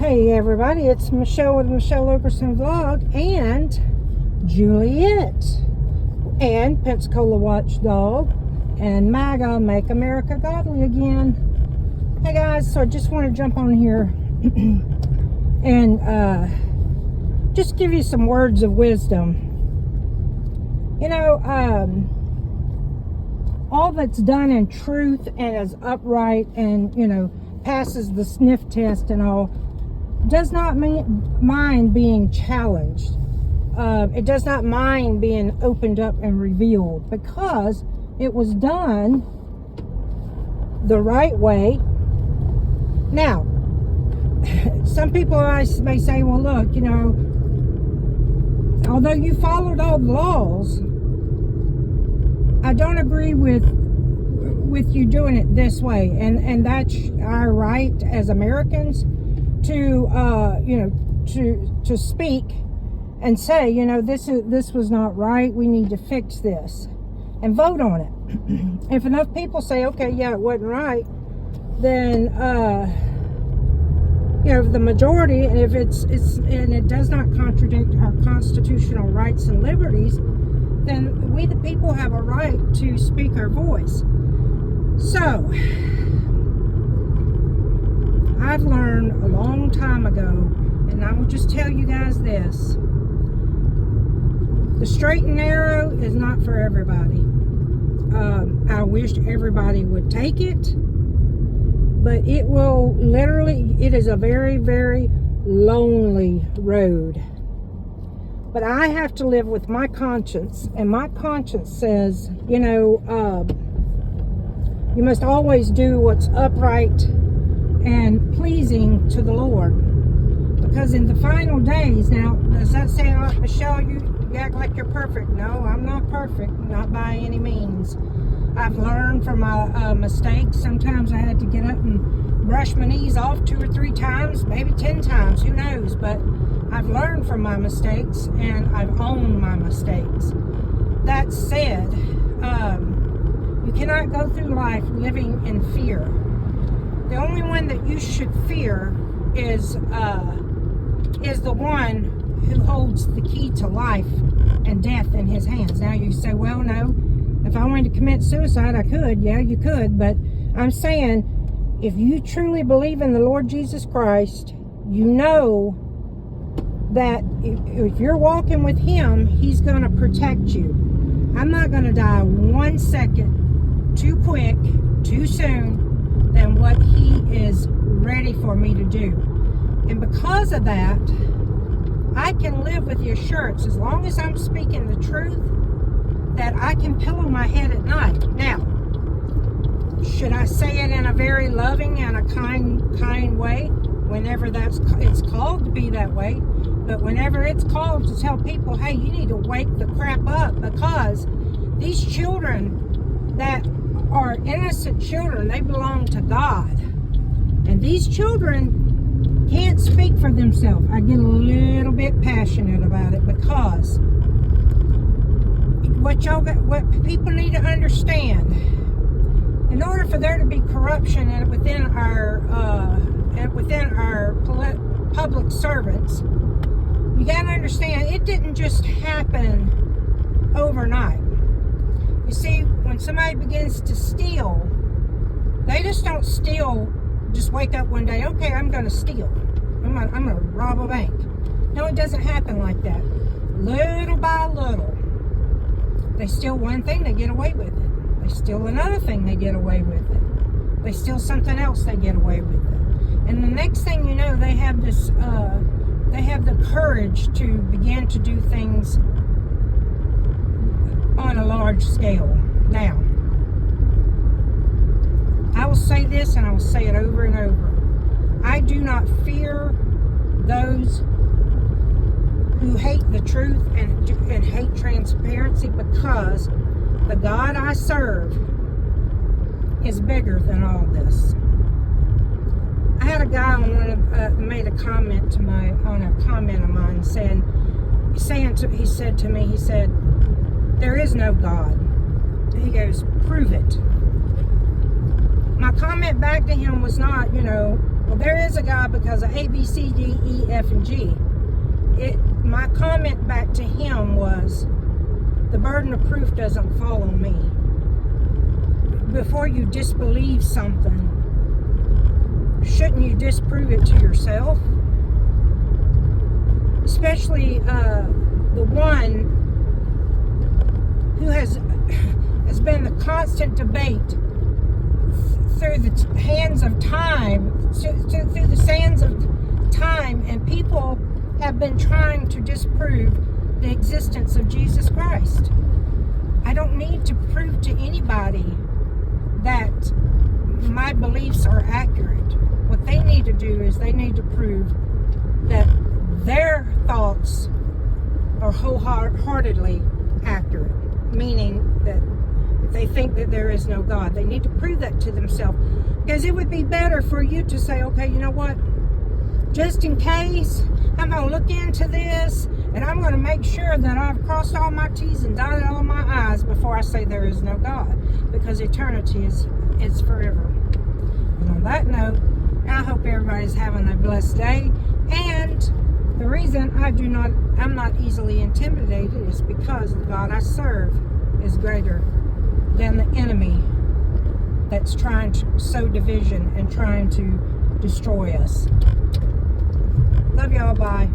Hey everybody, it's Michelle with Michelle Okerson Vlog and Juliet and Pensacola Watchdog and MAGA, Make America Godly Again. Hey guys, so I just want to jump on here and just give you some words of wisdom. You know, all that's done in truth and is upright and, you know, passes the sniff test and all, does not mind being challenged. It does not mind being opened up and revealed because it was done the right way. Now, some people may say, well, look, you know, although you followed all the laws, I don't agree with you doing it this way, and that's our right as Americans to to speak and say, you know, this was not right, we need to fix this and vote on it. If enough people say, okay, yeah, it wasn't right, then you know, the majority, and if it does not contradict our constitutional rights and liberties, then we the people have a right to speak our voice. So I've learned a long time ago, and I will just tell you guys this: the straight and narrow is not for everybody. I wish everybody would take it, but it will literally, it is a very, very lonely road. But I have to live with my conscience, and my conscience says, you know, you must always do what's upright and pleasing to the Lord, because in the final days, now does that say, Michelle, you act like you're perfect? No, I'm not perfect, not by any means. I've learned from my mistakes. Sometimes I had to get up and brush my knees off 2 or 3 times, maybe 10 times, who knows, but I've learned from my mistakes and I've owned my mistakes. That said, you cannot go through life living in fear. The only one that you should fear is the one who holds the key to life and death in his hands. Now you say, well, no, if I wanted to commit suicide, I could. Yeah, you could. But I'm saying, if you truly believe in the Lord Jesus Christ, you know that if you're walking with him, he's going to protect you. I'm not going to die 1 second too quick, too soon, than what he is ready for me to do. And because of that, I can live with the assurance, as long as I'm speaking the truth, that I can pillow my head at night. Now, should I say it in a very loving and a kind way, whenever it's called to be that way? But whenever it's called to tell people, hey, you need to wake the crap up, because these children that are innocent children, they belong to God. And these children can't speak for themselves. I get a little bit passionate about it, because what people need to understand, in order for there to be corruption within our public servants, you got to understand, it didn't just happen overnight. You see, when somebody begins to steal, they just don't steal, just wake up one day, okay, I'm going to steal. I'm going to rob a bank. No, it doesn't happen like that. Little by little. They steal one thing, they get away with it. They steal another thing, they get away with it. They steal something else, they get away with it. And the next thing you know, they have this, they have the courage to begin to do things on a large scale. Now, I will say this, and I will say it over and over. I do not fear those who hate the truth and hate transparency, because the God I serve is bigger than all this. I had a guy on made a comment to on a comment of mine he said to me, there is no God. He goes, prove it. My comment back to him was not, you know, well, there is a God because of A, B, C, D, E, F, and G. My comment back to him was, the burden of proof doesn't fall on me. Before you disbelieve something, shouldn't you disprove it to yourself? Especially the one who has been the constant debate through the hands of time, through the sands of time, and people have been trying to disprove the existence of Jesus Christ. I don't need to prove to anybody that my beliefs are accurate. What they need to do is they need to prove that their thoughts are wholeheartedly accurate, meaning that if they think that there is no God, they need to prove that to themselves. Because it would be better for you to say, okay, you know what? Just in case, I'm going to look into this, and I'm going to make sure that I've crossed all my T's and dotted all my I's before I say there is no God. Because eternity is forever. And on that note, I hope everybody's having a blessed day. And the reason I'm not easily intimidated is because the God I serve is greater than the enemy that's trying to sow division and trying to destroy us. Love y'all. Bye.